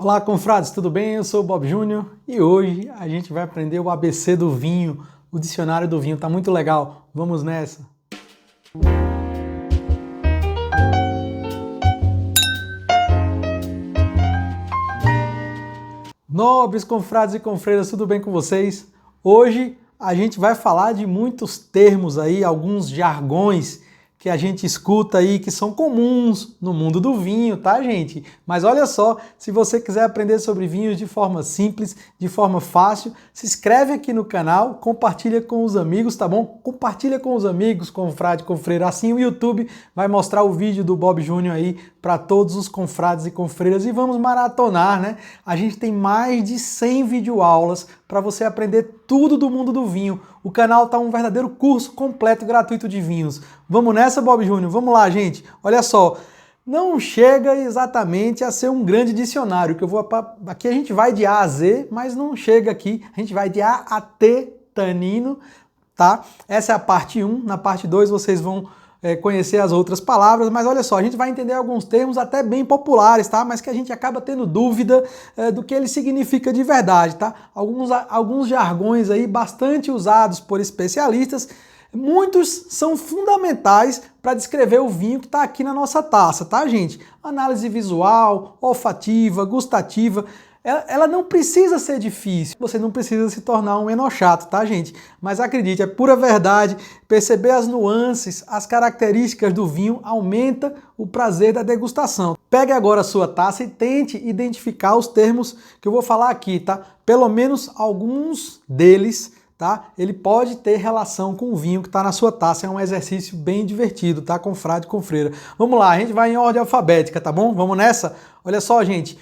Olá, confrades, tudo bem? Eu sou o Bob Júnior e hoje a gente vai aprender o ABC do vinho, o dicionário do vinho. Tá muito legal. Vamos nessa. Nobres confrades e confreiras, tudo bem com vocês? Hoje a gente vai falar de muitos termos aí, alguns jargões que a gente escuta aí que são comuns no mundo do vinho, tá, gente? Mas olha só, se você quiser aprender sobre vinhos de forma simples, de forma fácil, se inscreve aqui no canal, compartilha com os amigos, tá bom? Compartilha com os amigos, confrade, confreira, assim o YouTube vai mostrar o vídeo do Bob Júnior aí para todos os confrades e confreiras e vamos maratonar, né? A gente tem mais de 100 videoaulas para você aprender tudo do mundo do vinho. O canal tá um verdadeiro curso completo e gratuito de vinhos. Vamos nessa, Bob Júnior? Vamos lá, gente. Olha só, não chega exatamente a ser um grande dicionário, que eu vou aqui a gente vai de A a Z, mas não chega aqui. A gente vai de A a T, tanino, tá? Essa é a parte 1. Na parte 2 vocês vão conhecer as outras palavras, mas olha só, a gente vai entender alguns termos até bem populares, tá? Mas que a gente acaba tendo dúvida do que ele significa de verdade, tá? Alguns jargões aí bastante usados por especialistas, muitos são fundamentais para descrever o vinho que está aqui na nossa taça, tá, gente? Análise visual, olfativa, gustativa. Ela não precisa ser difícil, você não precisa se tornar um enochato, tá, gente? Mas acredite, é pura verdade, perceber as nuances, as características do vinho aumenta o prazer da degustação. Pegue agora a sua taça e tente identificar os termos que eu vou falar aqui, tá? Pelo menos alguns deles, tá? Ele pode ter relação com o vinho que está na sua taça, é um exercício bem divertido, tá, confrade e confreira? Vamos lá, a gente vai em ordem alfabética, tá bom? Vamos nessa? Olha só, gente.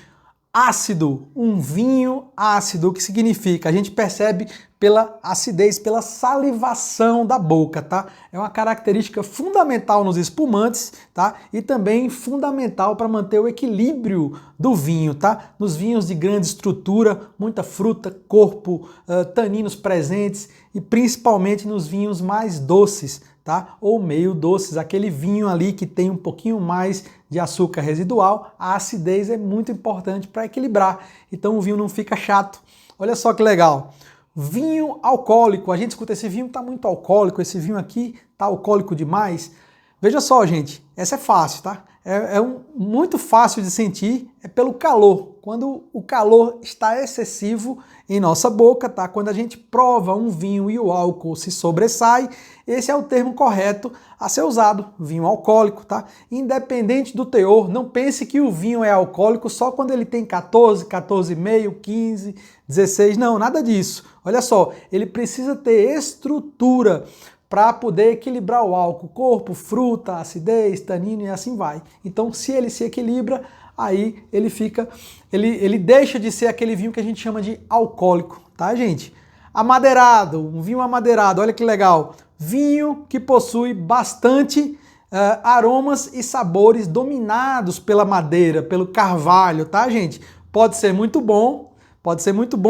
Ácido, um vinho ácido, o que significa? A gente percebe pela acidez, pela salivação da boca, tá? É uma característica fundamental nos espumantes, tá? E também fundamental para manter o equilíbrio do vinho, tá? Nos vinhos de grande estrutura, muita fruta, corpo, taninos presentes e principalmente nos vinhos mais doces, tá? Ou meio doces, aquele vinho ali que tem um pouquinho mais de açúcar residual, a acidez é muito importante para equilibrar, então o vinho não fica chato. Olha só que legal. Vinho alcoólico, a gente escuta esse vinho está muito alcoólico, esse vinho aqui está alcoólico demais. Veja só, gente, essa é fácil, tá? Muito fácil de sentir, é pelo calor. Quando o calor está excessivo em nossa boca, tá? Quando a gente prova um vinho e o álcool se sobressai, esse é o termo correto a ser usado, vinho alcoólico, tá? Independente do teor, não pense que o vinho é alcoólico só quando ele tem 14, 14,5, 15, 16, não, nada disso. Olha só, ele precisa ter estrutura para poder equilibrar o álcool, corpo, fruta, acidez, tanino e assim vai. Então, se ele se equilibra, aí ele deixa de ser aquele vinho que a gente chama de alcoólico, tá, gente? Amadeirado, um vinho amadeirado, olha que legal. Vinho que possui bastante aromas e sabores dominados pela madeira, pelo carvalho, tá, gente? Pode ser muito bom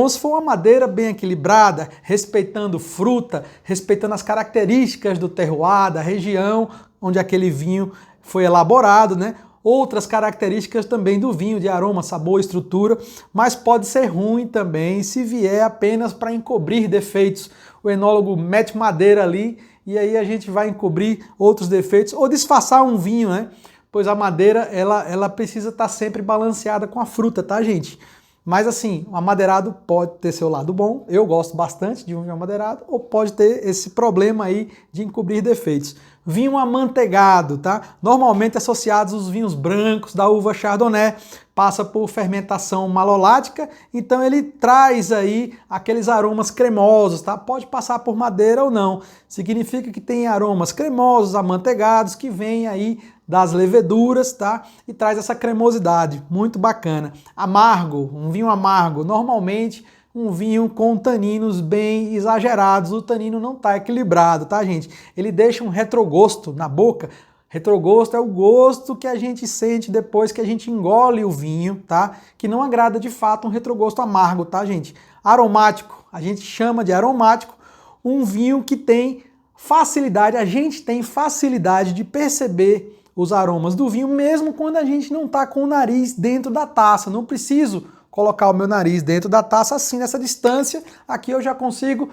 se for uma madeira bem equilibrada, respeitando fruta, respeitando as características do terroir, da região onde aquele vinho foi elaborado, né? Outras características também do vinho, de aroma, sabor, estrutura, mas pode ser ruim também se vier apenas para encobrir defeitos. O enólogo mete madeira ali e aí a gente vai encobrir outros defeitos ou disfarçar um vinho, né? Pois a madeira, ela precisa estar sempre balanceada com a fruta, tá, gente? Mas assim, o amadeirado pode ter seu lado bom, eu gosto bastante de um vinho amadeirado, ou pode ter esse problema aí de encobrir defeitos. Vinho amanteigado, tá? Normalmente associados aos vinhos brancos da uva Chardonnay, passa por fermentação malolática, então ele traz aí aqueles aromas cremosos, tá? Pode passar por madeira ou não. Significa que tem aromas cremosos, amanteigados, que vêm aí das leveduras, tá? E traz essa cremosidade, muito bacana. Amargo, um vinho amargo, normalmente um vinho com taninos bem exagerados, o tanino não está equilibrado, tá, gente? Ele deixa um retrogosto na boca. Retrogosto é o gosto que a gente sente depois que a gente engole o vinho, tá? Que não agrada de fato, um retrogosto amargo, tá, gente? Aromático, a gente chama de aromático um vinho que tem facilidade, a gente tem facilidade de perceber os aromas do vinho, mesmo quando a gente não está com o nariz dentro da taça. Não preciso colocar o meu nariz dentro da taça assim, nessa distância. Aqui eu já consigo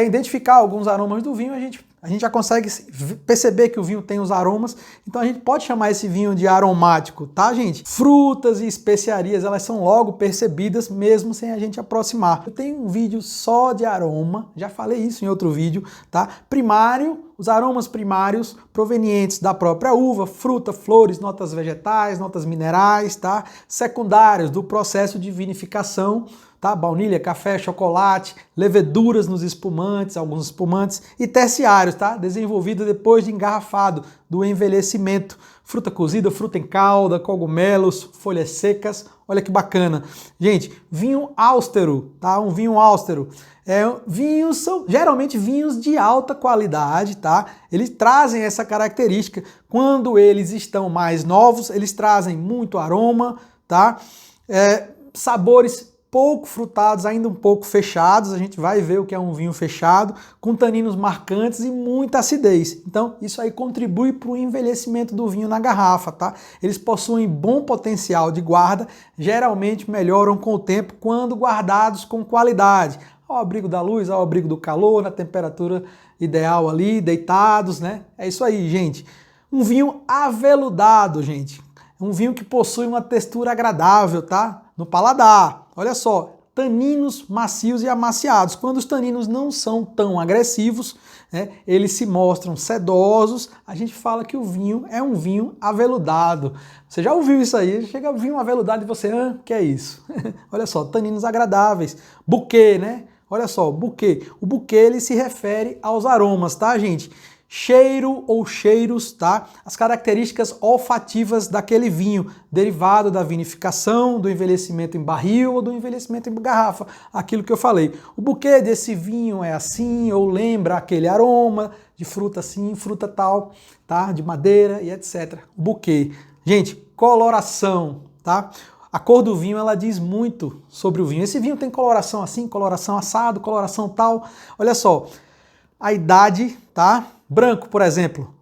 identificar alguns aromas do vinho, a gente já consegue perceber que o vinho tem os aromas, então a gente pode chamar esse vinho de aromático, tá, gente? Frutas e especiarias, elas são logo percebidas, mesmo sem a gente aproximar. Eu tenho um vídeo só de aroma, já falei isso em outro vídeo, tá? Primário, os aromas primários provenientes da própria uva, fruta, flores, notas vegetais, notas minerais, tá? Secundários, do processo de vinificação, tá? Baunilha, café, chocolate, leveduras nos espumantes, alguns espumantes, e terciários, tá? Desenvolvido depois de engarrafado, do envelhecimento. Fruta cozida, fruta em calda, cogumelos, folhas secas, olha que bacana. Gente, vinho austero, tá? Um vinho austero. Vinhos são geralmente vinhos de alta qualidade, tá? Eles trazem essa característica. Quando eles estão mais novos, eles trazem muito aroma, tá? Sabores pouco frutados, ainda um pouco fechados, a gente vai ver o que é um vinho fechado, com taninos marcantes e muita acidez. Então, isso aí contribui para o envelhecimento do vinho na garrafa, tá? Eles possuem bom potencial de guarda, geralmente melhoram com o tempo quando guardados com qualidade, ao abrigo da luz, ao abrigo do calor, na temperatura ideal ali, deitados, né? É isso aí, gente. Um vinho aveludado, gente. Um vinho que possui uma textura agradável, tá? No paladar. Olha só, taninos macios e amaciados. Quando os taninos não são tão agressivos, né, eles se mostram sedosos, a gente fala que o vinho é um vinho aveludado. Você já ouviu isso aí? Chega vinho aveludado e você, que é isso? Olha só, taninos agradáveis. Buquê, né? Olha só, buquê. O buquê, ele se refere aos aromas, tá, gente? Cheiro ou cheiros, tá? As características olfativas daquele vinho, derivado da vinificação, do envelhecimento em barril ou do envelhecimento em garrafa, aquilo que eu falei. O buquê desse vinho é assim, ou lembra aquele aroma de fruta assim, fruta tal, tá? De madeira e etc. O buquê. Gente, coloração, tá? A cor do vinho, ela diz muito sobre o vinho. Esse vinho tem coloração assim, coloração assado, coloração tal. Olha só, a idade, tá? Branco, por exemplo,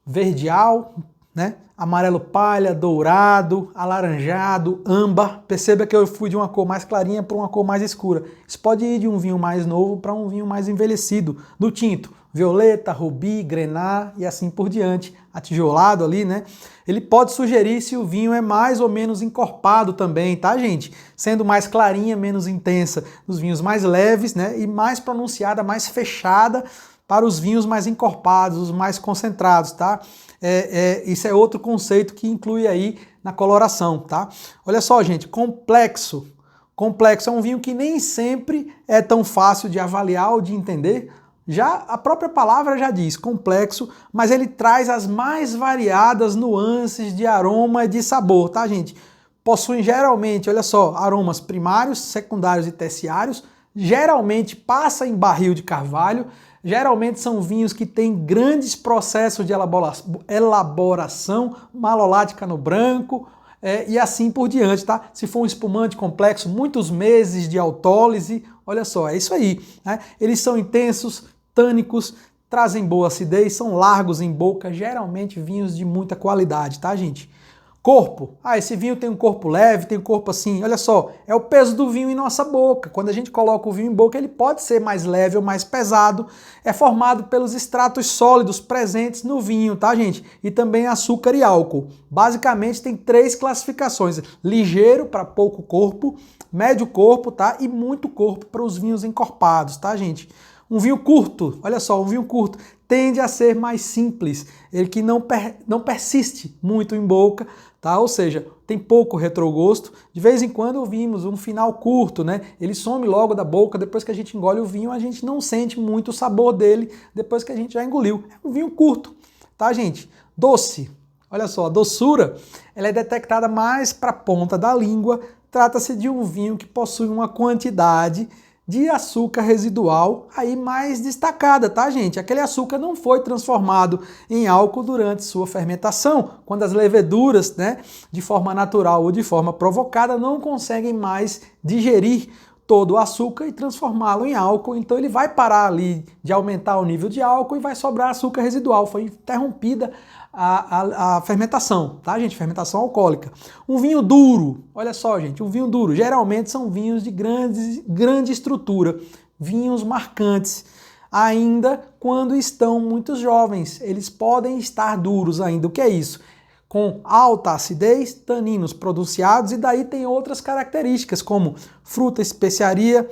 verdeal, né? Amarelo palha, dourado, alaranjado, âmbar. Perceba que eu fui de uma cor mais clarinha para uma cor mais escura. Isso pode ir de um vinho mais novo para um vinho mais envelhecido. Do tinto, violeta, rubi, grená e assim por diante. Atijolado ali, né? Ele pode sugerir se o vinho é mais ou menos encorpado também, tá, gente? Sendo mais clarinha, menos intensa nos vinhos mais leves, né? E mais pronunciada, mais fechada para os vinhos mais encorpados, os mais concentrados, tá? Isso é outro conceito que inclui aí na coloração, tá? Olha só, gente, complexo. Complexo é um vinho que nem sempre é tão fácil de avaliar ou de entender. Já a própria palavra já diz complexo, mas ele traz as mais variadas nuances de aroma e de sabor, tá, gente? Possuem geralmente, olha só, aromas primários, secundários e terciários. Geralmente passa em barril de carvalho. Geralmente são vinhos que têm grandes processos de elaboração, malolática no branco e assim por diante, tá? Se for um espumante complexo, muitos meses de autólise, olha só, é isso aí, né? Eles são intensos, tânicos, trazem boa acidez, são largos em boca, geralmente vinhos de muita qualidade, tá, gente? Corpo. Esse vinho tem um corpo leve, tem um corpo assim, olha só, é o peso do vinho em nossa boca. Quando a gente coloca o vinho em boca, ele pode ser mais leve ou mais pesado. É formado pelos extratos sólidos presentes no vinho, tá, gente? E também açúcar e álcool. Basicamente tem 3 classificações: ligeiro para pouco corpo, médio corpo, tá? E muito corpo para os vinhos encorpados, tá, gente? Um vinho curto, olha só, um vinho curto tende a ser mais simples, ele que não persiste muito em boca, tá? Ou seja, tem pouco retrogosto. De vez em quando vimos um final curto, né? Ele some logo da boca, depois que a gente engole o vinho, a gente não sente muito o sabor dele depois que a gente já engoliu. É um vinho curto, tá, gente? Doce. Olha só, a doçura, ela é detectada mais para a ponta da língua. Trata-se de um vinho que possui uma quantidade de açúcar residual aí mais destacada, tá, gente? Aquele açúcar não foi transformado em álcool durante sua fermentação, quando as leveduras, né, de forma natural ou de forma provocada, não conseguem mais digerir todo o açúcar e transformá-lo em álcool, então ele vai parar ali de aumentar o nível de álcool e vai sobrar açúcar residual. Foi interrompida a fermentação, tá, gente? Fermentação alcoólica. Um vinho duro, olha só, gente, um vinho duro, geralmente são vinhos de grande estrutura, vinhos marcantes, ainda quando estão muito jovens, eles podem estar duros ainda. O que é isso? Com alta acidez, taninos pronunciados, e daí tem outras características, como fruta, especiaria,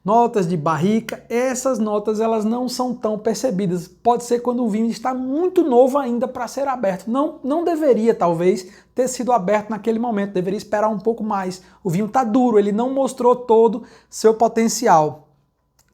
notas de barrica. Essas notas elas não são tão percebidas. Pode ser quando o vinho está muito novo ainda para ser aberto. Não deveria, talvez, ter sido aberto naquele momento. Deveria esperar um pouco mais. O vinho está duro, ele não mostrou todo seu potencial.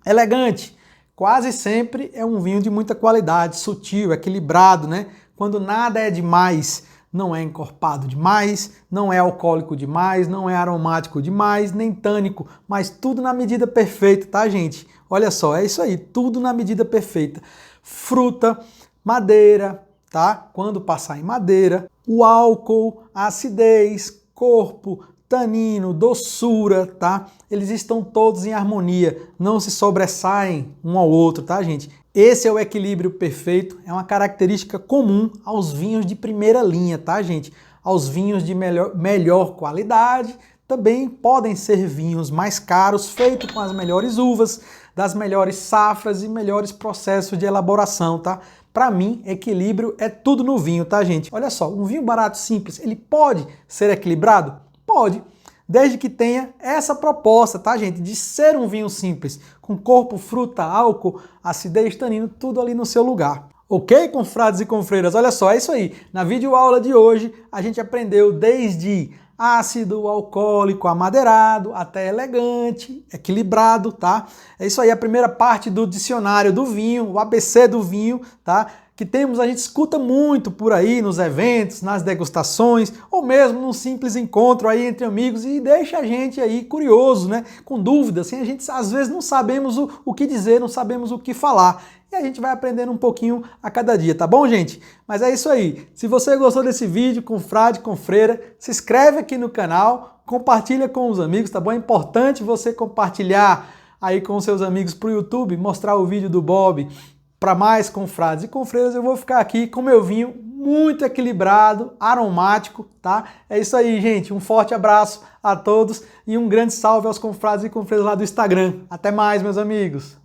Elegante. Quase sempre é um vinho de muita qualidade, sutil, equilibrado, né? Quando nada é demais. Não é encorpado demais, não é alcoólico demais, não é aromático demais, nem tânico, mas tudo na medida perfeita, tá, gente? Olha só, é isso aí, tudo na medida perfeita. Fruta, madeira, tá? Quando passar em madeira, o álcool, a acidez, corpo, tanino, doçura, tá? Eles estão todos em harmonia, não se sobressaem um ao outro, tá, gente? Esse é o equilíbrio perfeito, é uma característica comum aos vinhos de primeira linha, tá, gente? Aos vinhos de melhor qualidade, também podem ser vinhos mais caros, feitos com as melhores uvas, das melhores safras e melhores processos de elaboração, tá? Para mim, equilíbrio é tudo no vinho, tá, gente? Olha só, um vinho barato, simples, ele pode ser equilibrado? Pode. Desde que tenha essa proposta, tá, gente? De ser um vinho simples, com corpo, fruta, álcool, acidez, tanino, tudo ali no seu lugar. Ok, confrades e confreiras? Olha só, é isso aí. Na videoaula de hoje, a gente aprendeu desde ácido, alcoólico, amadeirado, até elegante, equilibrado, tá? É isso aí, a primeira parte do dicionário do vinho, o ABC do vinho, tá? Que a gente escuta muito por aí nos eventos, nas degustações, ou mesmo num simples encontro aí entre amigos, e deixa a gente aí curioso, né? Com dúvidas, assim, a gente às vezes não sabemos o que dizer, não sabemos o que falar. E a gente vai aprendendo um pouquinho a cada dia, tá bom, gente? Mas é isso aí. Se você gostou desse vídeo, confrade, confreira, se inscreve aqui no canal, compartilha com os amigos, tá bom? É importante você compartilhar aí com os seus amigos pro YouTube, mostrar o vídeo do Bob. Para mais confrades e confreiras, eu vou ficar aqui com meu vinho muito equilibrado, aromático, tá? É isso aí, gente. Um forte abraço a todos e um grande salve aos confrades e confreiras lá do Instagram. Até mais, meus amigos!